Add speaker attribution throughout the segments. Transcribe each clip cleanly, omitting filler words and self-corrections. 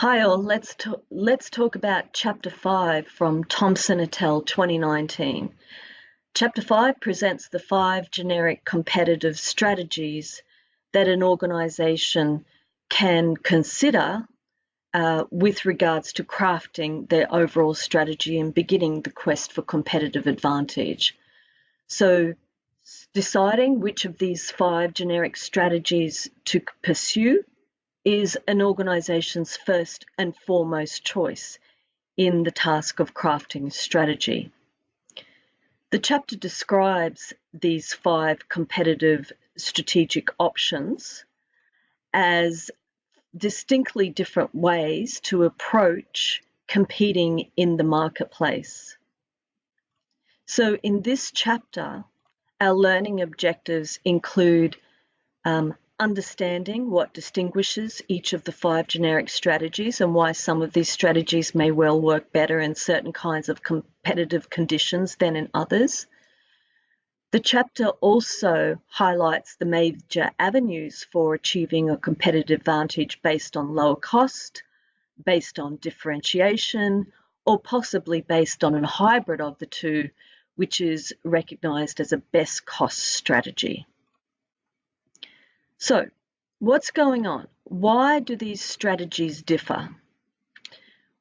Speaker 1: Hi all, let's talk about Chapter 5 from Thomson et al. 2019. Chapter 5 presents the 5 generic competitive strategies that an organisation can consider with regards to crafting their overall strategy and beginning the quest for competitive advantage. So, deciding which of these 5 generic strategies to pursue is an organisation's first and foremost choice in the task of crafting strategy. The chapter describes these 5 competitive strategic options as distinctly different ways to approach competing in the marketplace. So in this chapter, our learning objectives include understanding what distinguishes each of the 5 generic strategies and why some of these strategies may well work better in certain kinds of competitive conditions than in others. The chapter also highlights the major avenues for achieving a competitive advantage based on lower cost, based on differentiation, or possibly based on a hybrid of the two, which is recognised as a best cost strategy. So, what's going on? Why do these strategies differ?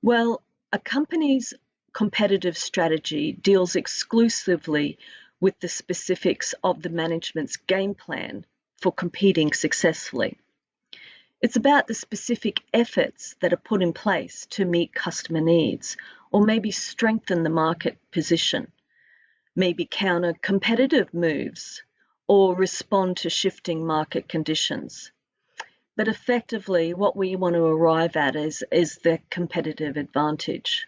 Speaker 1: Well, a company's competitive strategy deals exclusively with the specifics of the management's game plan for competing successfully. It's about the specific efforts that are put in place to meet customer needs, or maybe strengthen the market position, maybe counter competitive moves, or respond to shifting market conditions. But effectively, what we want to arrive at is the competitive advantage.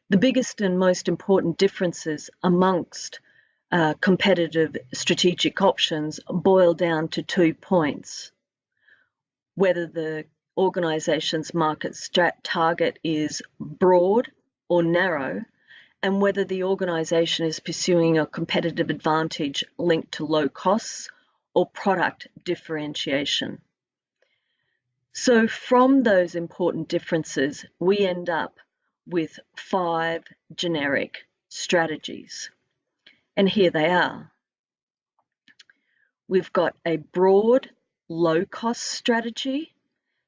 Speaker 1: The biggest and most important differences amongst competitive strategic options boil down to 2 points: whether the organisation's market target is broad or narrow, and whether the organisation is pursuing a competitive advantage linked to low costs or product differentiation. So from those important differences, we end up with 5 generic strategies. And here they are. We've got a broad, low-cost strategy.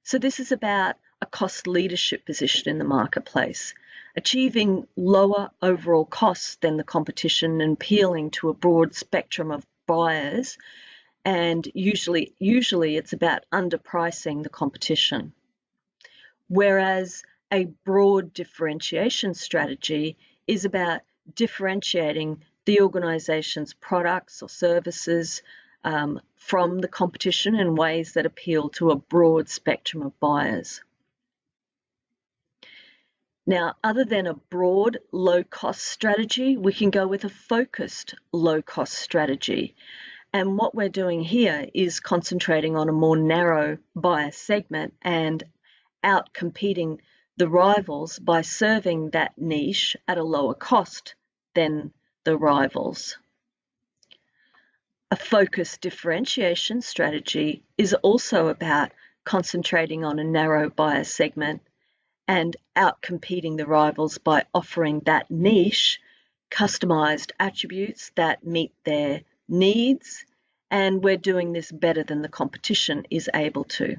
Speaker 1: So this is about a cost leadership position in the marketplace, achieving lower overall costs than the competition and appealing to a broad spectrum of buyers, and usually it's about underpricing the competition. Whereas a broad differentiation strategy is about differentiating the organisation's products or services from the competition in ways that appeal to a broad spectrum of buyers. Now, other than a broad low-cost strategy, we can go with a focused low-cost strategy. And what we're doing here is concentrating on a more narrow buyer segment and out-competing the rivals by serving that niche at a lower cost than the rivals. A focused differentiation strategy is also about concentrating on a narrow buyer segment and out-competing the rivals by offering that niche customized attributes that meet their needs, and we're doing this better than the competition is able to.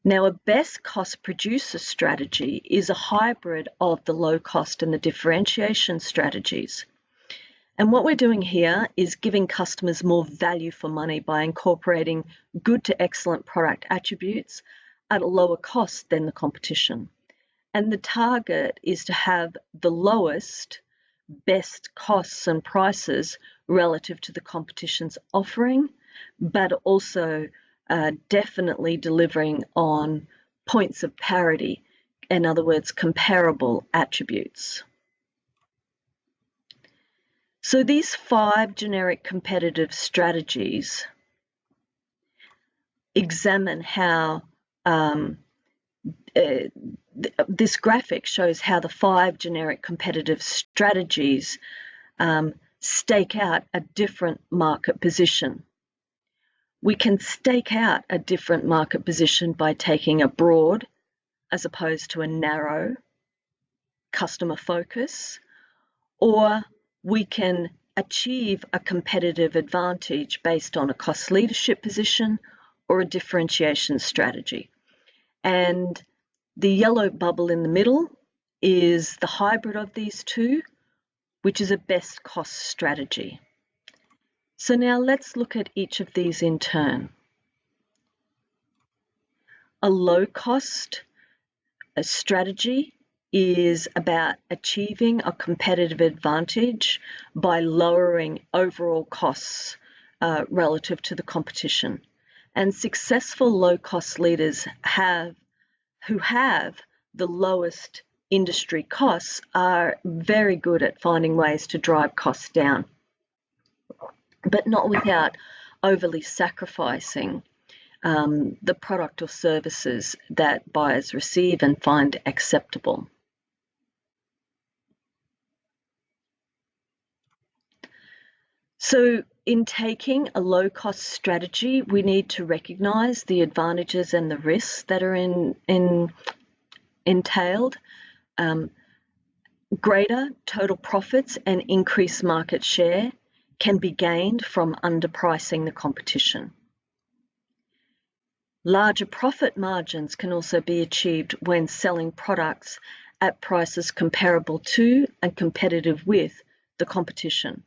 Speaker 1: Now, a best cost producer strategy is a hybrid of the low cost and the differentiation strategies. And what we're doing here is giving customers more value for money by incorporating good to excellent product attributes at a lower cost than the competition. And the target is to have the lowest, best costs and prices relative to the competition's offering, but also definitely delivering on points of parity, in other words, comparable attributes. So these 5 generic competitive strategies examine how this graphic shows how the 5 generic competitive strategies stake out a different market position. We can stake out a different market position by taking a broad as opposed to a narrow customer focus, or we can achieve a competitive advantage based on a cost leadership position or a differentiation strategy. And the yellow bubble in the middle is the hybrid of these two, which is a best cost strategy. So now let's look at each of these in turn. A low cost strategy is about achieving a competitive advantage by lowering overall costs relative to the competition. And successful low-cost leaders who have the lowest industry costs are very good at finding ways to drive costs down, but not without overly sacrificing the product or services that buyers receive and find acceptable. So in taking a low-cost strategy, we need to recognise the advantages and the risks that are entailed. Greater total profits and increased market share can be gained from underpricing the competition. Larger profit margins can also be achieved when selling products at prices comparable to and competitive with the competition.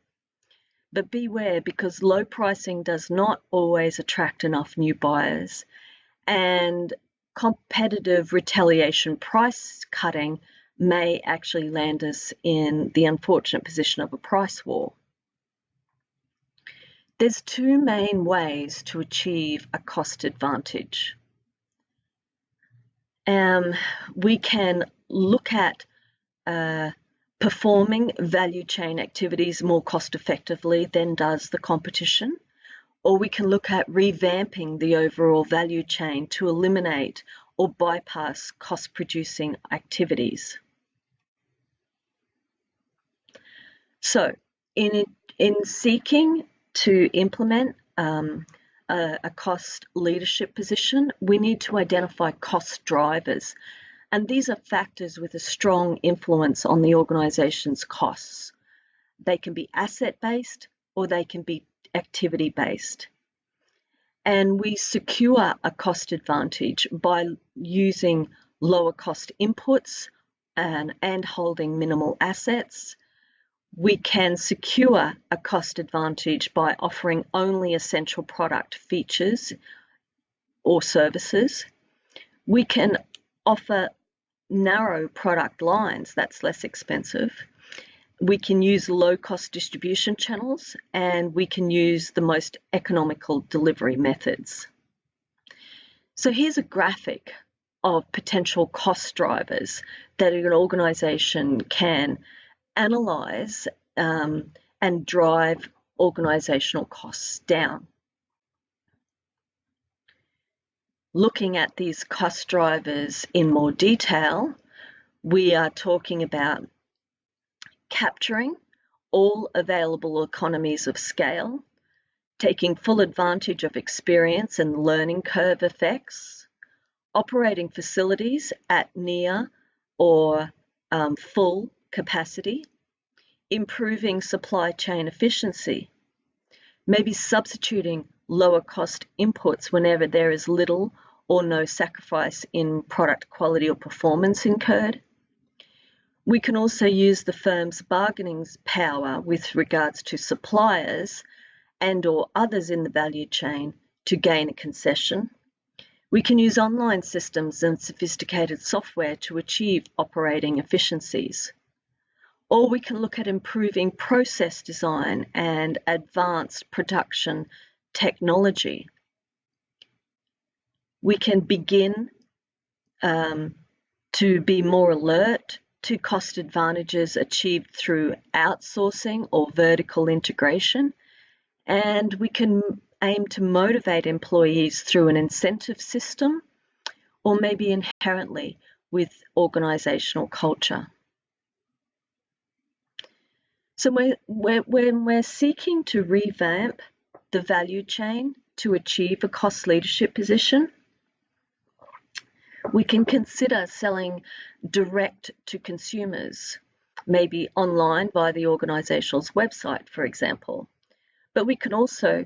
Speaker 1: But beware, because low pricing does not always attract enough new buyers, and competitive retaliation price cutting may actually land us in the unfortunate position of a price war. There's two main ways to achieve a cost advantage. We can look at performing value chain activities more cost effectively than does the competition, or we can look at revamping the overall value chain to eliminate or bypass cost producing activities. So in seeking to implement a cost leadership position, we need to identify cost drivers. And these are factors with a strong influence on the organisation's costs. They can be asset-based or they can be activity-based. And we secure a cost advantage by using lower cost inputs and holding minimal assets. We can secure a cost advantage by offering only essential product features or services. We can offer narrow product lines, that's less expensive. We can use low-cost distribution channels, and we can use the most economical delivery methods. So here's a graphic of potential cost drivers that an organisation can analyse and drive organisational costs down. Looking at these cost drivers in more detail, we are talking about capturing all available economies of scale, taking full advantage of experience and learning curve effects, operating facilities at near or full capacity, improving supply chain efficiency, maybe substituting lower cost inputs whenever there is little or no sacrifice in product quality or performance incurred. We can also use the firm's bargaining power with regards to suppliers and or others in the value chain to gain a concession. We can use online systems and sophisticated software to achieve operating efficiencies. Or we can look at improving process design and advanced production technology. We can begin to be more alert to cost advantages achieved through outsourcing or vertical integration, and we can aim to motivate employees through an incentive system or maybe inherently with organisational culture. So when we're seeking to revamp the value chain to achieve a cost leadership position, we can consider selling direct to consumers, maybe online via the organisation's website, for example. But we can also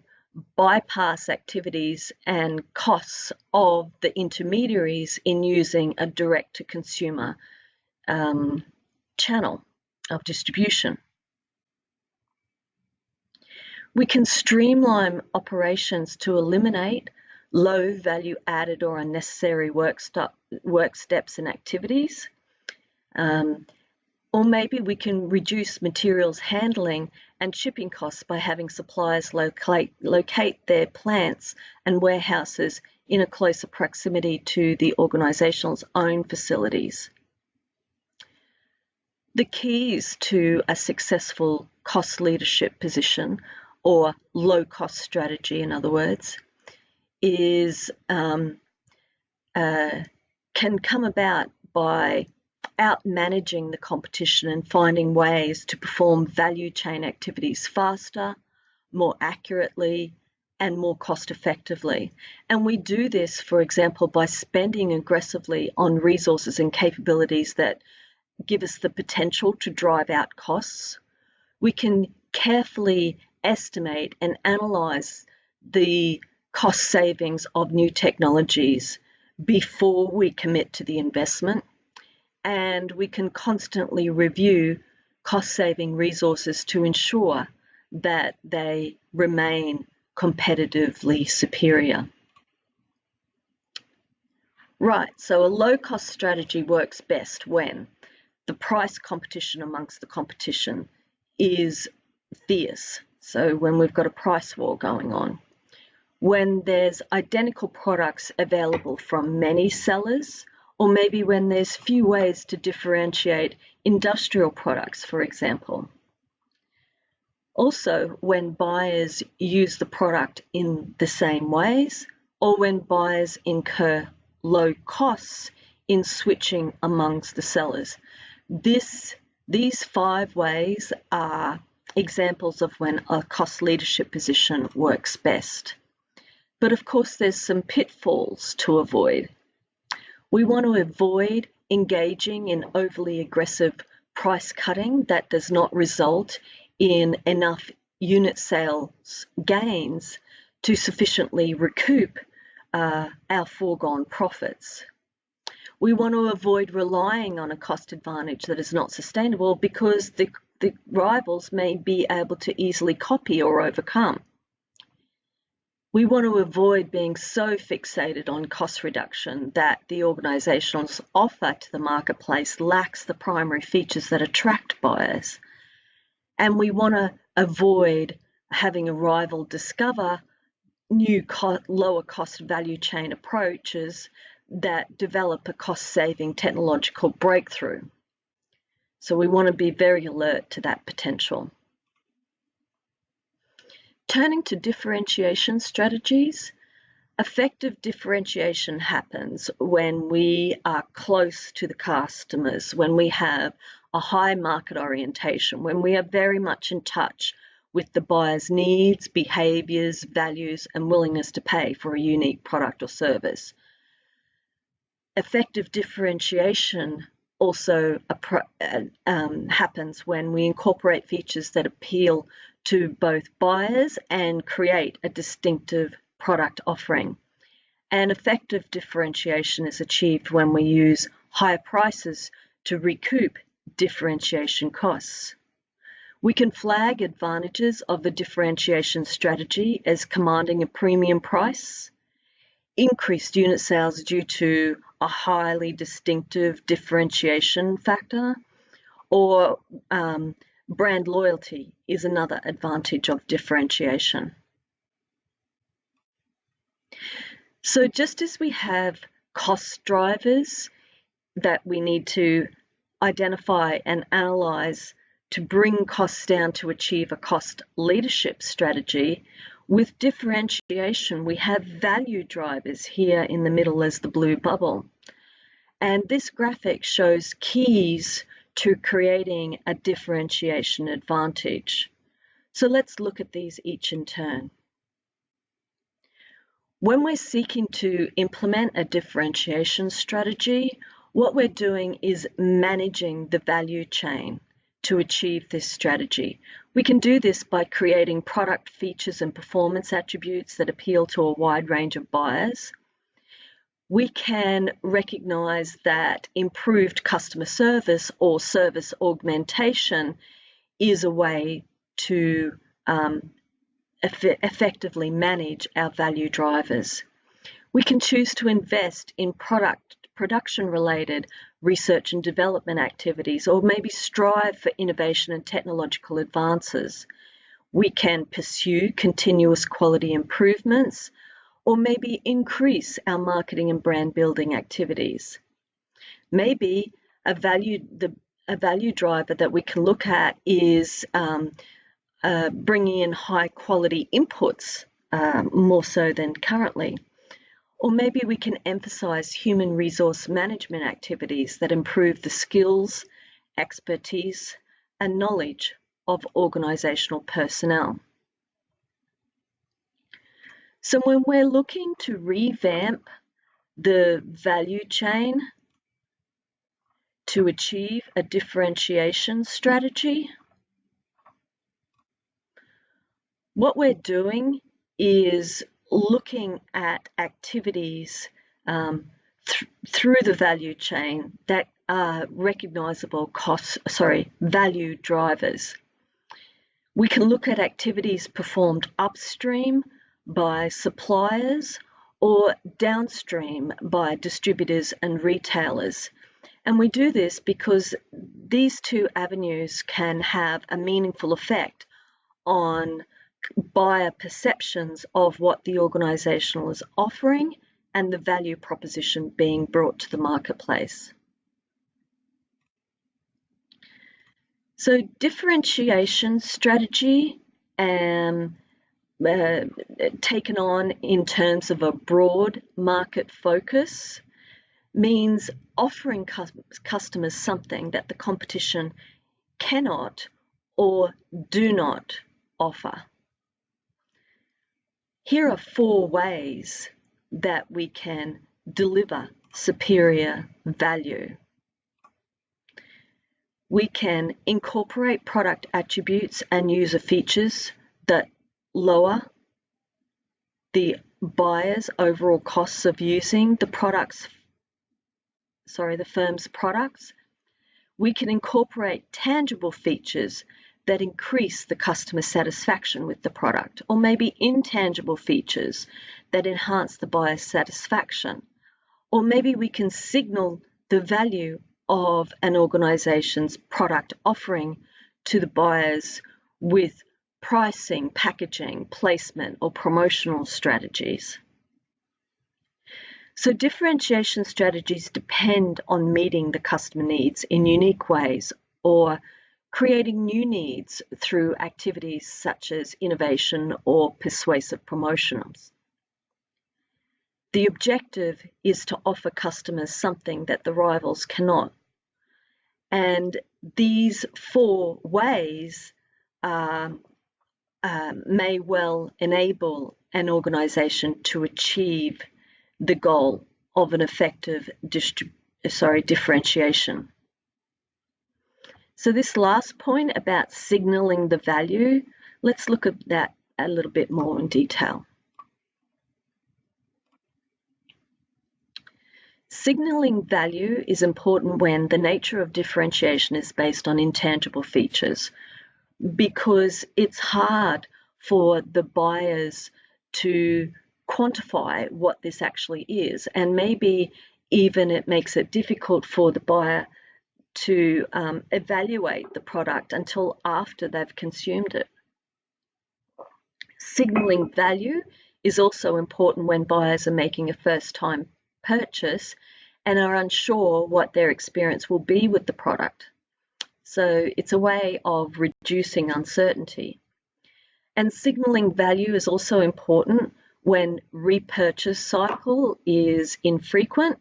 Speaker 1: bypass activities and costs of the intermediaries in using a direct-to-consumer channel of distribution. We can streamline operations to eliminate low value added or unnecessary work steps and activities. Or maybe we can reduce materials handling and shipping costs by having suppliers locate their plants and warehouses in a closer proximity to the organisation's own facilities. The keys to a successful cost leadership position, or low cost strategy in other words, is can come about by out-managing the competition and finding ways to perform value chain activities faster, more accurately, and more cost-effectively. And we do this, for example, by spending aggressively on resources and capabilities that give us the potential to drive out costs. We can carefully estimate and analyse the cost savings of new technologies before we commit to the investment. And we can constantly review cost-saving resources to ensure that they remain competitively superior. Right, so a low-cost strategy works best when the price competition amongst the competition is fierce. So when we've got a price war going on, when there's identical products available from many sellers, or maybe when there's few ways to differentiate industrial products, for example. Also, when buyers use the product in the same ways, or when buyers incur low costs in switching amongst the sellers. These 5 ways are examples of when a cost leadership position works best. But of course, there's some pitfalls to avoid. We want to avoid engaging in overly aggressive price cutting that does not result in enough unit sales gains to sufficiently recoup our foregone profits. We want to avoid relying on a cost advantage that is not sustainable because the rivals may be able to easily copy or overcome. We want to avoid being so fixated on cost reduction that the organisation's offer to the marketplace lacks the primary features that attract buyers. And we want to avoid having a rival discover new lower cost value chain approaches that develop a cost-saving technological breakthrough. So we want to be very alert to that potential. Turning to differentiation strategies, effective differentiation happens when we are close to the customers, when we have a high market orientation, when we are very much in touch with the buyer's needs, behaviours, values, and willingness to pay for a unique product or service. Effective differentiation also happens when we incorporate features that appeal to both buyers and create a distinctive product offering. And effective differentiation is achieved when we use higher prices to recoup differentiation costs. We can flag advantages of the differentiation strategy as commanding a premium price, increased unit sales due to a highly distinctive differentiation factor, or brand loyalty is another advantage of differentiation. So just as we have cost drivers that we need to identify and analyse to bring costs down to achieve a cost leadership strategy, with differentiation we have value drivers here in the middle as the blue bubble. And this graphic shows keys to creating a differentiation advantage. So let's look at these each in turn. When we're seeking to implement a differentiation strategy, what we're doing is managing the value chain to achieve this strategy. We can do this by creating product features and performance attributes that appeal to a wide range of buyers. We can recognize that improved customer service or service augmentation is a way to effectively manage our value drivers. We can choose to invest in production-related research and development activities, or maybe strive for innovation and technological advances. We can pursue continuous quality improvements, or maybe increase our marketing and brand building activities. Maybe a value driver that we can look at is bringing in high quality inputs more so than currently. Or maybe we can emphasize human resource management activities that improve the skills, expertise, and knowledge of organizational personnel. So when we're looking to revamp the value chain to achieve a differentiation strategy, what we're doing is looking at activities through the value chain that are recognizable value drivers. We can look at activities performed upstream by suppliers or downstream by distributors and retailers. And we do this because these two avenues can have a meaningful effect on buyer perceptions of what the organisation is offering and the value proposition being brought to the marketplace. So differentiation strategy, taken on in terms of a broad market focus, means offering customers something that the competition cannot or do not offer. Here are 4 ways that we can deliver superior value. We can incorporate product attributes and user features that lower the buyer's overall costs of using the firm's products. We can incorporate tangible features that increase the customer satisfaction with the product, or maybe intangible features that enhance the buyer's satisfaction. Or maybe we can signal the value of an organization's product offering to the buyers with pricing, packaging, placement, or promotional strategies. So differentiation strategies depend on meeting the customer needs in unique ways or creating new needs through activities such as innovation or persuasive promotions. The objective is to offer customers something that the rivals cannot. And these 4 ways may well enable an organisation to achieve the goal of an effective differentiation. So this last point about signalling the value, let's look at that a little bit more in detail. Signalling value is important when the nature of differentiation is based on intangible features, because it's hard for the buyers to quantify what this actually is, and maybe even it makes it difficult for the buyer to evaluate the product until after they've consumed it. Signaling value is also important when buyers are making a first-time purchase and are unsure what their experience will be with the product. So it's a way of reducing uncertainty. And signaling value is also important when repurchase cycle is infrequent,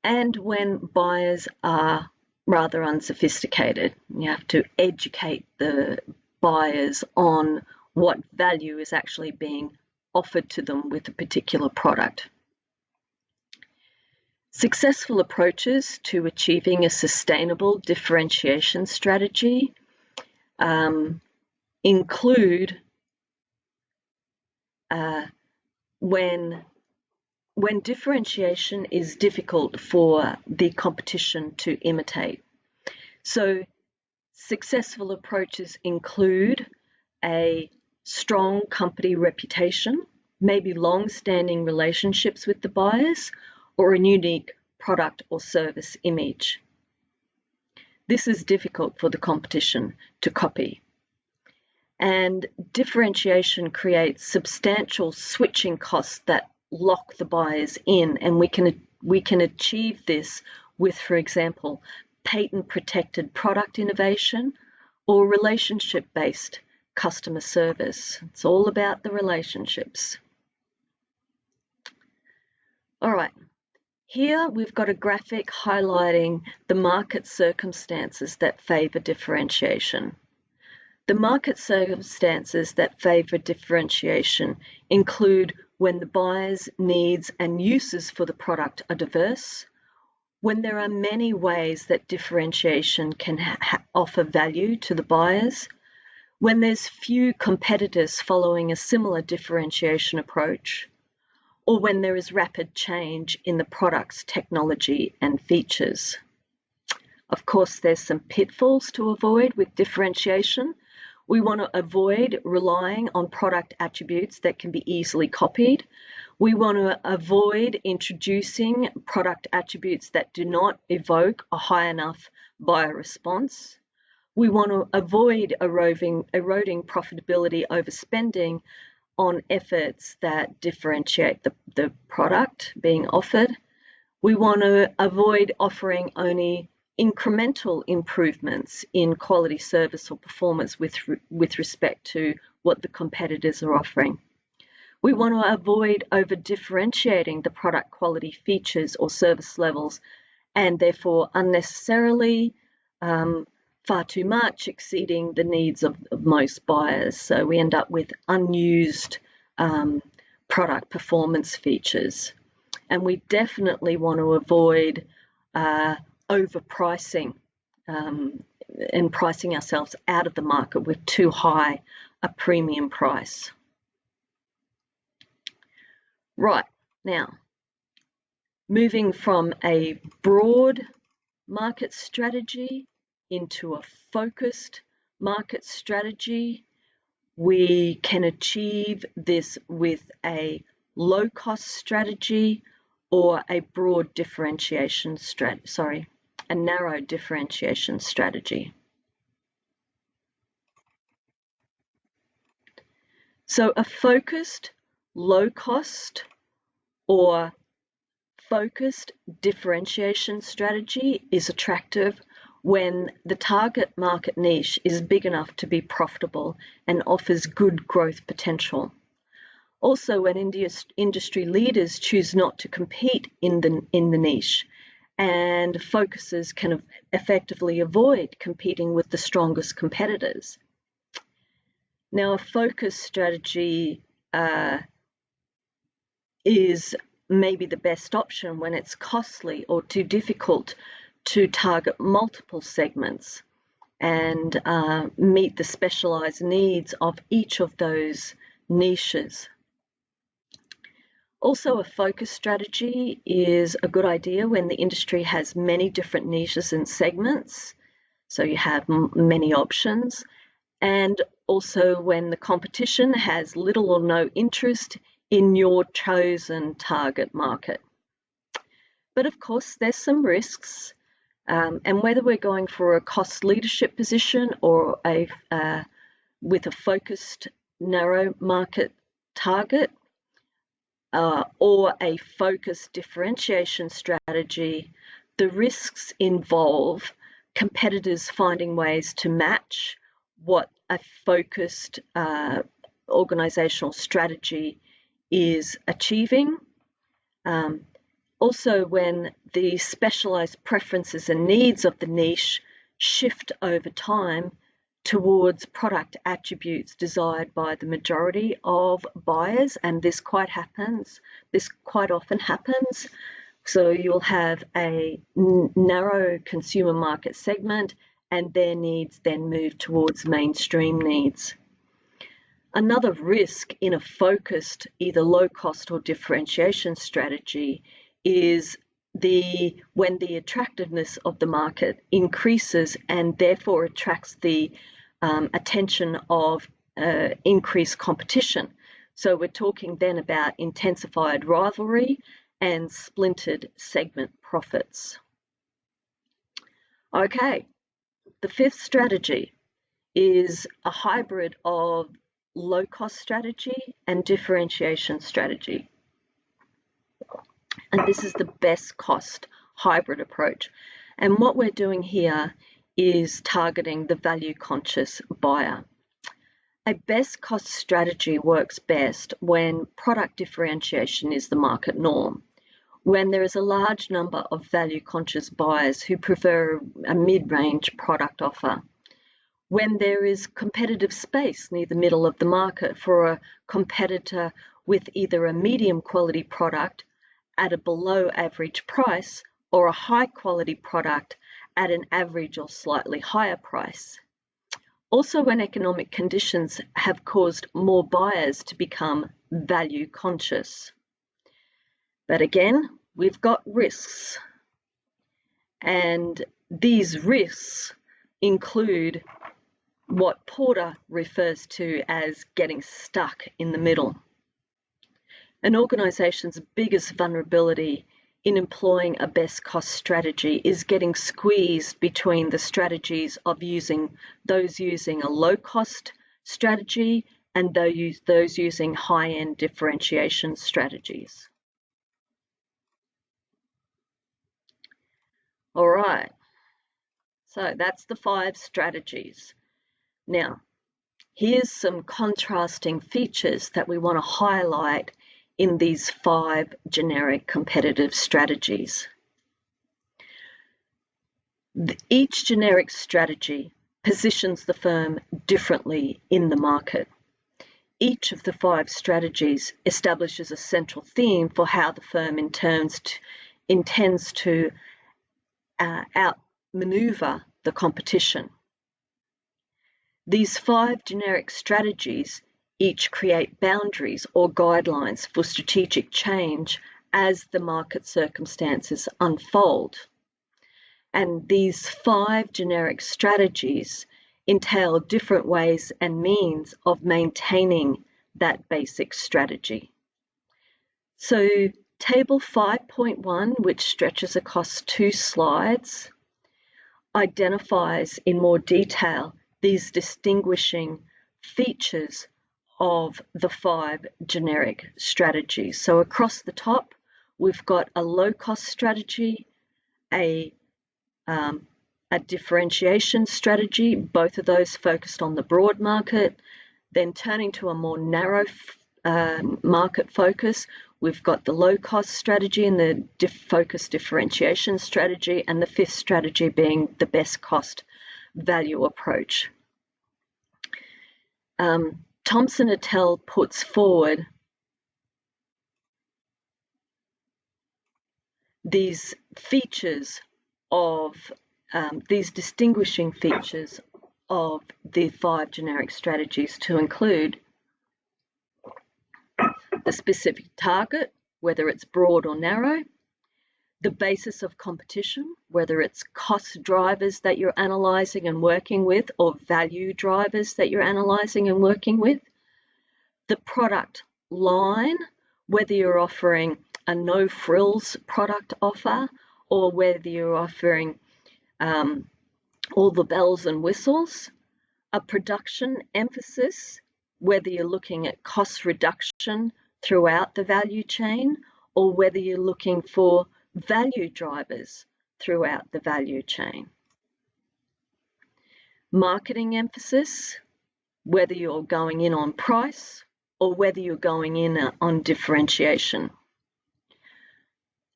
Speaker 1: and when buyers are rather unsophisticated. You have to educate the buyers on what value is actually being offered to them with a particular product. Successful approaches to achieving a sustainable differentiation strategy include when differentiation is difficult for the competition to imitate. So successful approaches include a strong company reputation, maybe long-standing relationships with the buyers, or a unique product or service image. This is difficult for the competition to copy. And differentiation creates substantial switching costs that lock the buyers in, and we can achieve this with, for example, patent-protected product innovation or relationship-based customer service. It's all about the relationships. All right, here we've got a graphic highlighting the market circumstances that favour differentiation. The market circumstances that favour differentiation include when the buyer's needs and uses for the product are diverse, when there are many ways that differentiation can offer value to the buyers, when there's few competitors following a similar differentiation approach, or when there is rapid change in the product's technology and features. Of course, there's some pitfalls to avoid with differentiation. We want to avoid relying on product attributes that can be easily copied. We want to avoid introducing product attributes that do not evoke a high enough buyer response. We want to avoid eroding profitability overspending on efforts that differentiate the product being offered. We want to avoid offering only incremental improvements in quality, service or performance with respect to what the competitors are offering. We want to avoid over differentiating the product quality features or service levels and therefore unnecessarily far too much exceeding the needs of most buyers. So we end up with unused product performance features. And we definitely want to avoid overpricing and pricing ourselves out of the market with too high a premium price. Right, now, moving from a broad market strategy into a focused market strategy, we can achieve this with a low-cost strategy or a broad differentiation strategy, a narrow differentiation strategy. So a focused, low-cost or focused differentiation strategy is attractive when the target market niche is big enough to be profitable and offers good growth potential. Also, when industry leaders choose not to compete in the niche, and focusers can effectively avoid competing with the strongest competitors. Now, a focus strategy is maybe the best option when it's costly or too difficult to target multiple segments and meet the specialized needs of each of those niches. Also, a focus strategy is a good idea when the industry has many different niches and segments, so you have many options, and also when the competition has little or no interest in your chosen target market. But of course, there's some risks, and whether we're going for a cost leadership position or with a focused narrow market target, or a focused differentiation strategy, the risks involve competitors finding ways to match what a focused organizational strategy is achieving. Also, when the specialized preferences and needs of the niche shift over time towards product attributes desired by the majority of buyers, and this quite often happens. So you'll have a narrow consumer market segment and their needs then move towards mainstream needs. Another risk in a focused either low cost or differentiation strategy is when the attractiveness of the market increases and therefore attracts the attention of increased competition. So we're talking then about intensified rivalry and splintered segment profits. Okay, the fifth strategy is a hybrid of low-cost strategy and differentiation strategy. And this is the best cost hybrid approach. And what we're doing here is targeting the value-conscious buyer. A best cost strategy works best when product differentiation is the market norm, when there is a large number of value-conscious buyers who prefer a mid-range product offer, when there is competitive space near the middle of the market for a competitor with either a medium quality product at a below average price or a high quality product at an average or slightly higher price. Also, when economic conditions have caused more buyers to become value conscious. But again, we've got risks, and these risks include what Porter refers to as getting stuck in the middle. An organisation's biggest vulnerability in employing a best cost strategy is getting squeezed between the strategies of those using a low cost strategy and those using high-end differentiation strategies. All right, so that's the 5 strategies. Now, here's some contrasting features that we want to highlight in these 5 generic competitive strategies. Each generic strategy positions the firm differently in the market. Each of the 5 strategies establishes a central theme for how the firm intends to outmaneuver the competition. These 5 generic strategies each create boundaries or guidelines for strategic change as the market circumstances unfold. And these 5 generic strategies entail different ways and means of maintaining that basic strategy. So table 5.1, which stretches across 2 slides, identifies in more detail these distinguishing features of the 5 generic strategies. So across the top, we've got a low-cost strategy, a differentiation strategy, both of those focused on the broad market. Then turning to a more narrow market focus, we've got the low-cost strategy and the focused differentiation strategy, and the 5th strategy being the best cost value approach. Thompson et al. Puts forward these features of these distinguishing features of the 5 generic strategies to include the specific target, whether it's broad or narrow, the basis of competition, whether it's cost drivers that you're analysing and working with or value drivers that you're analysing and working with, the product line, whether you're offering a no-frills product offer or whether you're offering all the bells and whistles, a production emphasis, whether you're looking at cost reduction throughout the value chain or whether you're looking for value drivers throughout the value chain. Marketing emphasis, whether you're going in on price or whether you're going in on differentiation.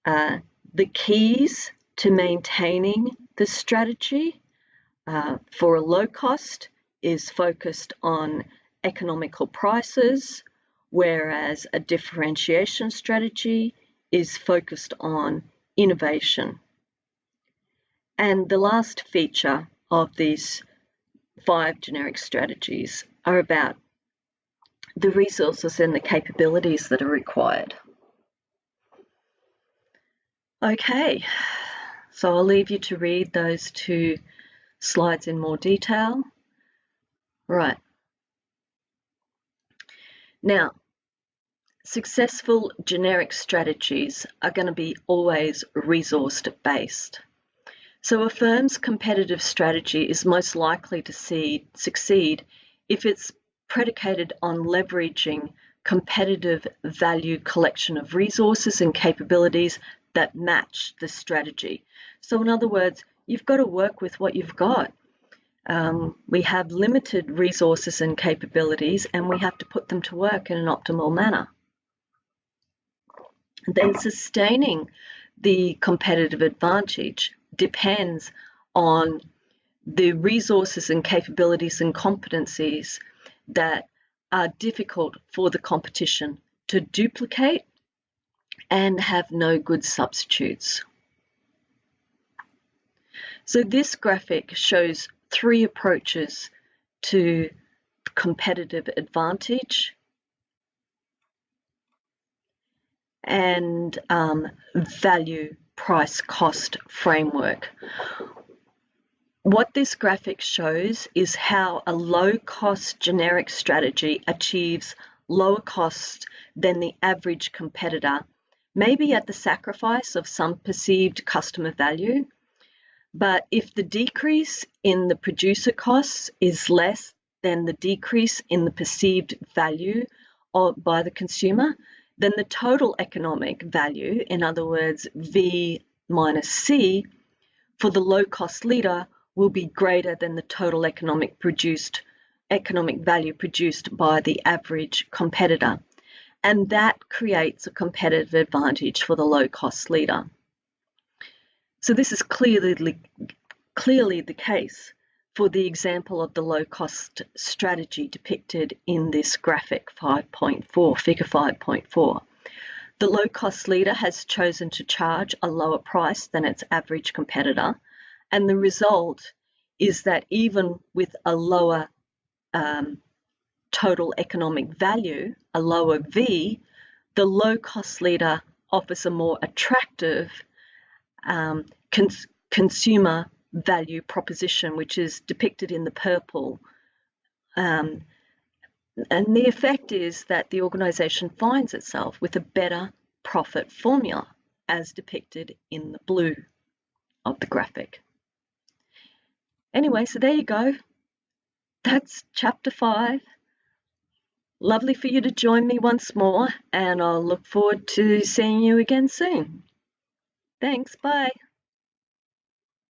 Speaker 1: The keys to maintaining the strategy for a low cost is focused on economical prices, whereas a differentiation strategy is focused on innovation. And the last feature of these 5 generic strategies are about the resources and the capabilities that are required. Okay, so I'll leave you to read those 2 slides in more detail. Right. Now, successful generic strategies are going to be always resource-based. So a firm's competitive strategy is most likely to succeed if it's predicated on leveraging competitive value collection of resources and capabilities that match the strategy. So in other words, you've got to work with what you've got. We have limited resources and capabilities, and we have to put them to work in an optimal manner. Then sustaining the competitive advantage depends on the resources and capabilities and competencies that are difficult for the competition to duplicate and have no good substitutes. So this graphic shows 3 approaches to competitive advantage and value price cost framework. What this graphic shows is how a low-cost generic strategy achieves lower costs than the average competitor, maybe at the sacrifice of some perceived customer value. But if the decrease in the producer costs is less than the decrease in the perceived value by the consumer, then the total economic value, in other words, V minus C, for the low-cost leader will be greater than the total economic value produced by the average competitor. And that creates a competitive advantage for the low-cost leader. So this is clearly the case for the example of the low-cost strategy depicted in this graphic 5.4, figure 5.4. The low-cost leader has chosen to charge a lower price than its average competitor, and the result is that even with a lower total economic value, a lower V, the low-cost leader offers a more attractive consumer value proposition, which is depicted in the purple. And the effect is that the organisation finds itself with a better profit formula, as depicted in the blue of the graphic. Anyway, so there you go. That's chapter 5. Lovely for you to join me once more, and I'll look forward to seeing you again soon. Thanks, bye.